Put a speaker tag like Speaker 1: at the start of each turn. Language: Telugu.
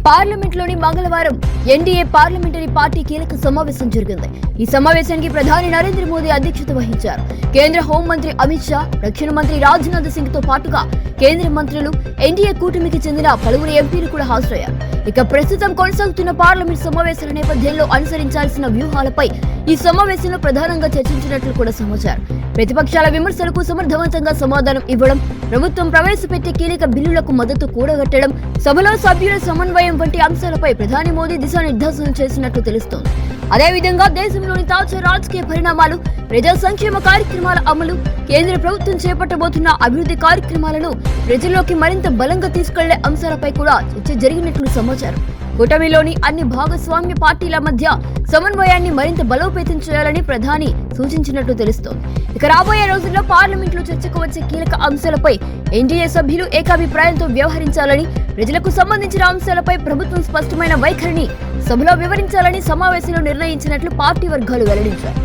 Speaker 1: పార్లమెంట్లోని మంగళవారం ఎన్డీఏ పార్లమెంటరీ పార్టీ కీలక సమావేశం జరిగింది. ఈ సమావేశానికి ప్రధాని నరేంద్ర మోదీ అధ్యక్షత వహించారు. కేంద్ర హోంమంత్రి అమిత్ షా, రక్షణ మంత్రి రాజ్నాథ్ సింగ్ తో పాటుగా కేంద్ర మంత్రులు, ఎన్డీఏ కూటమికి చెందిన పలువురు ఎంపీలు కూడా హాజరయ్యారు. ఇక ప్రస్తుతం కొనసాగుతున్న పార్లమెంట్ సమావేశాల నేపథ్యంలో అనుసరించాల్సిన వ్యూహాలపై ఈ సమావేశంలో ప్రధానంగా చర్చించినట్లు కూడా సమాచారం. ప్రతిపక్షాల విమర్శలకు సమర్థవంతంగా సమాధానం ఇవ్వడం, ప్రభుత్వం ప్రవేశపెట్టే కీలక బిల్లులకు మద్దతు కూడగట్టడం, సభలో సభ్యుల సమన్వయం వంటి అంశాలపై ప్రధాని మోదీ దిశానిర్దేశం చేసినట్లు తెలుస్తోంది. అదేవిధంగా దేశంలోని తాజా రాజకీయ పరిణామాలు, ప్రజా సంక్షేమ కార్యక్రమాల అమలు, కేంద్ర ప్రభుత్వం చేపట్టబోతున్న అభివృద్ధి కార్యక్రమాలను ప్రజల్లోకి మరింత బలంగా తీసుకెళ్లే అంశాలపై కూడా చర్చ జరిగినట్లు సమాచారం. కూటమిలోని అన్ని భాగస్వామ్య పార్టీల మధ్య సమన్వయాన్ని మరింత బలోపేతం చేయాలని ప్రధాని సూచించినట్లు తెలుస్తోంది. ఇక రాబోయే రోజుల్లో పార్లమెంట్లో చర్చకు వచ్చే కీలక అంశాలపై ఎన్డీఏ సభ్యులు ఏకాభిప్రాయంతో వ్యవహరించాలని, ప్రజలకు సంబంధించిన అంశాలపై ప్రభుత్వం స్పష్టమైన వైఖరిని సభలో వివరించాలని సమావేశంలో నిర్ణయించినట్లు పార్టీ వర్గాలు వెల్లడించారు.